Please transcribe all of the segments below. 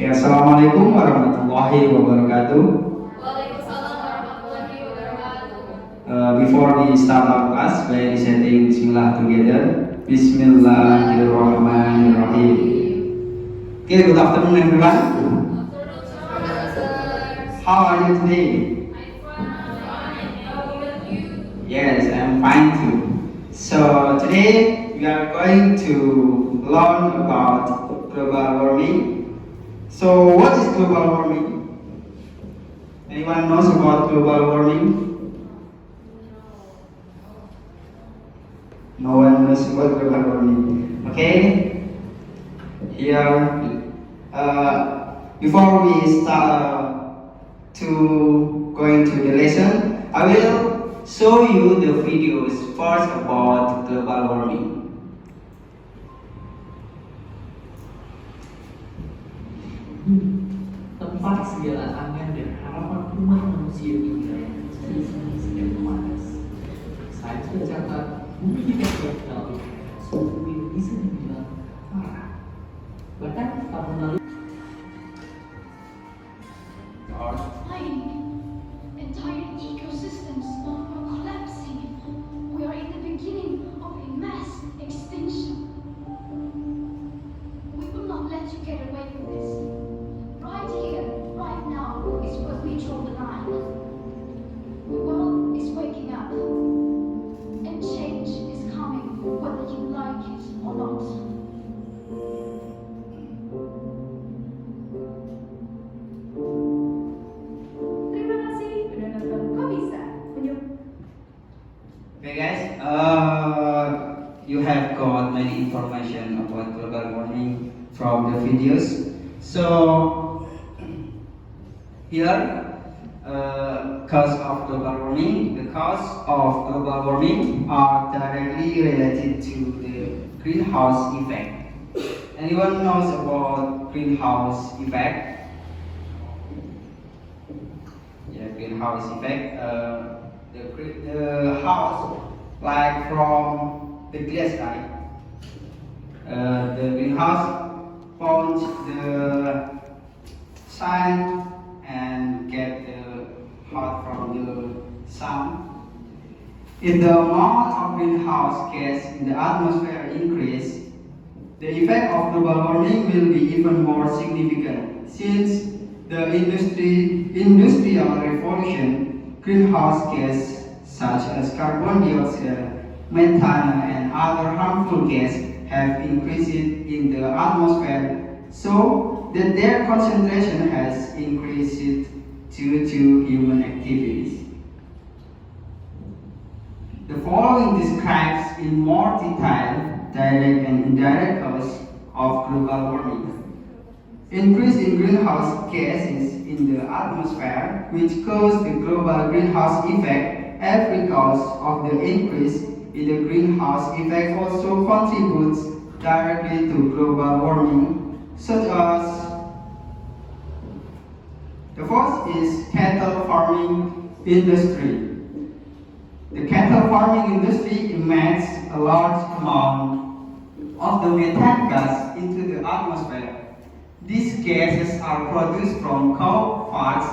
Ya, Assalamualaikum warahmatullahi wabarakatuh. Waalaikumsalam warahmatullahi wabarakatuh. Before we start our class, by reciting Bismillah together. Bismillahirrahmanirrahim. Okay, good afternoon everyone. How are you today? Yes, I'm fine too. So today we are going to learn about global warming. So what is global warming? Anyone knows about global warming? No one knows about global warming. Okay. Here, before we start to going to the lesson, I will show you the videos first about global warming. Tempat segala angan dan harapan umat manusia di wilayah sini sedang memanas. Sains mencatat bumi tidak terkenal suhu bumi bisa dibilang parah. Bahkan tahun lalu entire ecosystems are collapsing. We are in the beginning of a mass extinction. We will not let you get away with this. Right here, right now, is where we draw the line. The world is waking up, and change is coming, whether you like it or not. Terima kasih sudah nonton. Kok bisa? Okay guys, you have got many information about global warming from the videos. So here, cause of global warming. The cause of global warming are directly related to the greenhouse effect. Anyone knows about greenhouse effect? Yeah, greenhouse effect. The house, like from the glass, right? The greenhouse punch the sun and get the hot from the sun. If the amount of greenhouse gas in the atmosphere increase, the effect of global warming will be even more significant. Since the industrial revolution, greenhouse gas such as carbon dioxide, methane, and other harmful gases have increased in the atmosphere, so that their concentration has increased due to human activities. The following describes in more detail direct and indirect causes of global warming. Increase in greenhouse gases in the atmosphere, which cause the global greenhouse effect. Every cause of the increase in the greenhouse effect also contributes directly to global warming, such as the first is cattle farming industry. The cattle farming industry emits a large amount of the methane gas into the atmosphere. These gases are produced from cow farts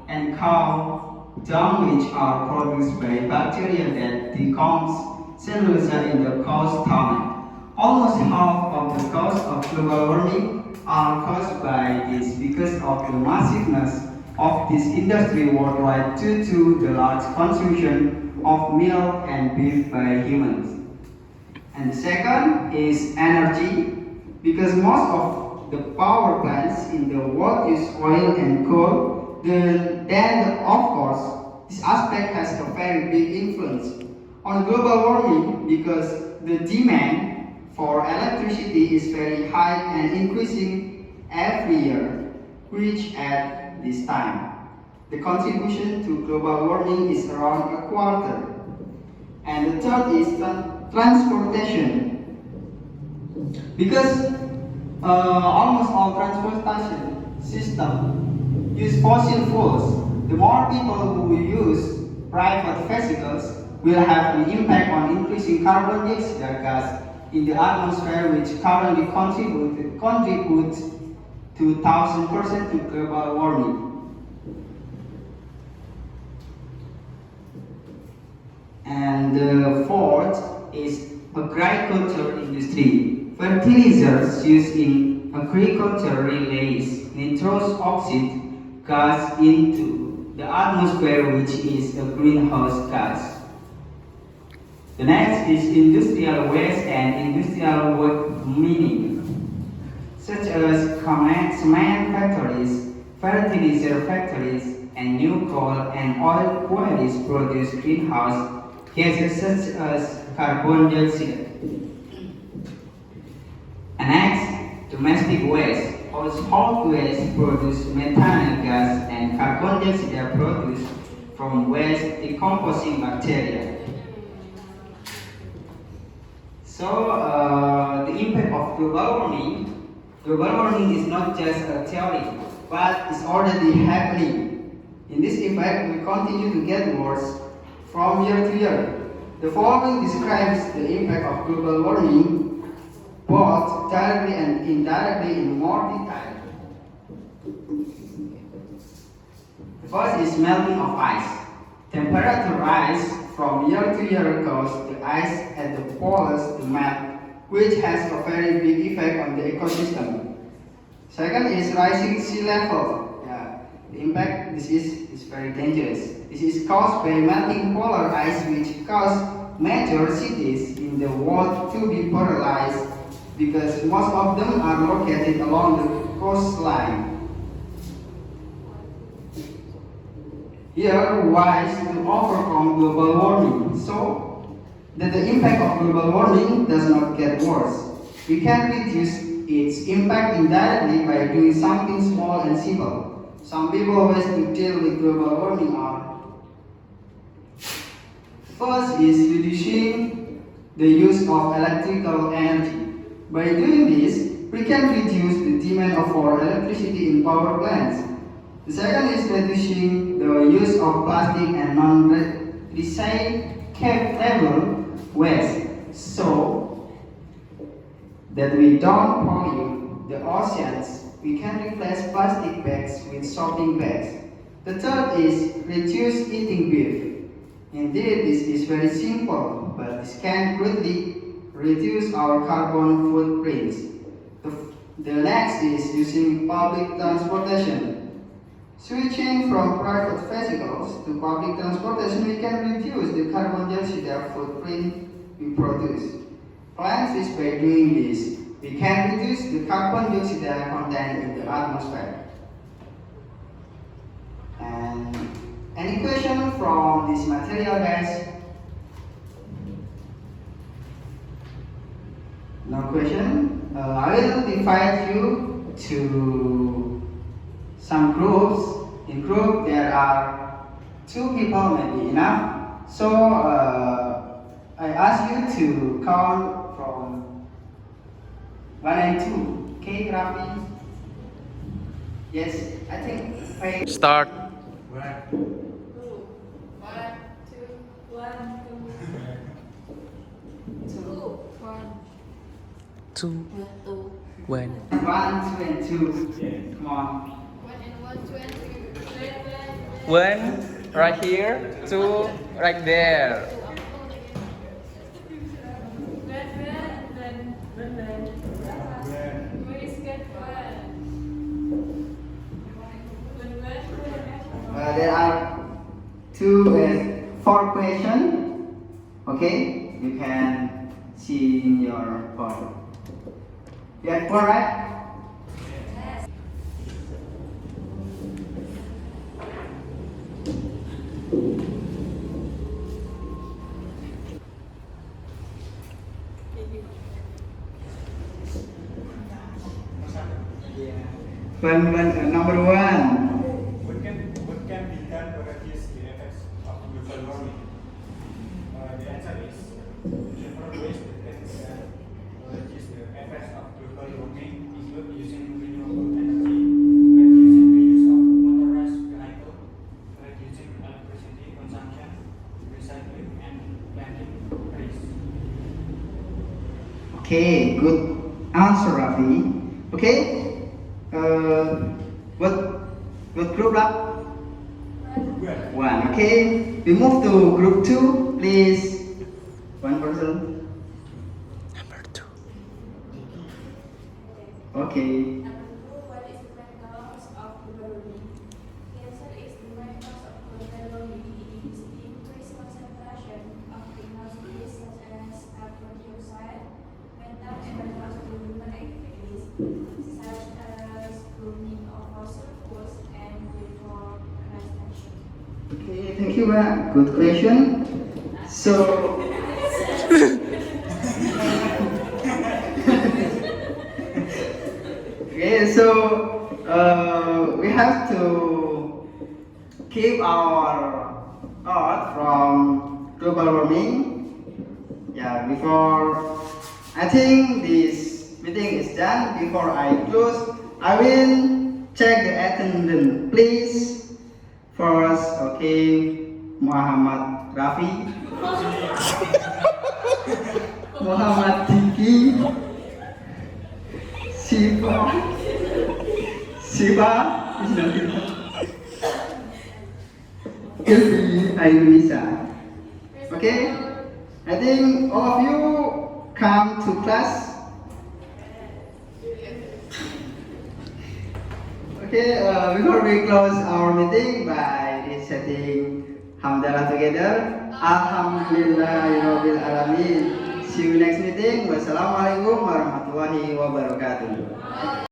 and cow dung, which are produced by bacteria that decompose cellulose in the cow's stomach. Almost half of the cause of global warming are caused by this because of the massiveness of this industry worldwide due to the large consumption of milk and beef by humans. And the second is energy, because most of the power plants in the world use oil and coal, then of course this aspect has a very big influence on global warming because the demand for electricity is very high and increasing every year, which at this time the contribution to global warming is around a quarter. And the third is transportation, because almost all transportation system use fossil fuels. The more people who use private vehicles will have an impact on increasing carbon dioxide gas in the atmosphere, which currently contributes 2,000% to global warming. And the fourth is agriculture industry. Fertilizers used in agriculture release nitrous oxide gas into the atmosphere, which is a greenhouse gas. The next is industrial waste and industrial wood mining, such as cement factories, fertilizer factories, and new coal and oil quarries produce greenhouse gases such as carbon dioxide. And next, domestic waste. Household waste produce methane gas and carbon dioxide are produced from waste decomposing bacteria. So, the impact of global warming is not just a theory, but it's already happening. In this effect, we continue to get worse from year to year. The following describes the impact of global warming, both directly and indirectly in more detail. The first is melting of ice. Temperature rise from year to year causes the ice at the poles to melt, which has a very big effect on the ecosystem. Second is rising sea level. The impact, this is very dangerous. This is caused by melting polar ice, which cause major cities in the world to be paralyzed because most of them are located along the coastline. Here, ways to overcome global warming, so that the impact of global warming does not get worse. We can reduce its impact indirectly by doing something small and simple. Some people ways to deal with global warming are: first is reducing the use of electrical energy. By doing this, we can reduce the demand for electricity in power plants. The second is reducing the use of plastic and non-recyclable waste so that we don't pollute the oceans. We can replace plastic bags with shopping bags. The third is reduce eating beef. Indeed, this is very simple, but this can greatly reduce our carbon footprints. The next is using public transportation. Switching from private vehicles to public transportation, we can reduce the carbon dioxide footprint we produce. Plants is by doing this, we can reduce the carbon dioxide content in the atmosphere. And any question from this material, guys? No question? I will divide you to some groups. In group there are 2 people, maybe enough. So I ask you to count from 1 and 2. Okay, Rafi? Yes, I think. Start. Two. When? 1, 2, and 2. Come on. One right here. Two right there. There are 4 questions. Okay, you can see in your phone. You have 4, right? Number 1. What can be done to reduce the effects of global warming? The answer is several ways that can reduce the effects of global warming include using renewable energy, reducing the use of motorized vehicle, reducing electricity consumption, recycling, and planting trees. Okay, good answer, Rafi. Okay, What group up? Well, One. Okay. We move to group 2, please. One person. Number 2. Okay. What is the main cause of global warming? The answer is the main cause of global warming is the increased concentration of greenhouse gases such as carbon dioxide, methane, and greenhouse human activities such as burning of fossil fuels and deforestation. Okay. Thank you, Ma. Good question. So. Okay, so we have to keep our Earth from global warming. Yeah, before I think this meeting is done, before I close, I will check the attendance, please. First, okay, Muhammad Rafi, Muhammad Tiki, Siva is not here. Ilfi Ayunisa. Okay, I think all of you come to class. Okay, before we close our meeting by reciting Hamdalah together. Alhamdulillahirabbil alamin. See you next meeting. Wassalamualaikum warahmatullahi wabarakatuh.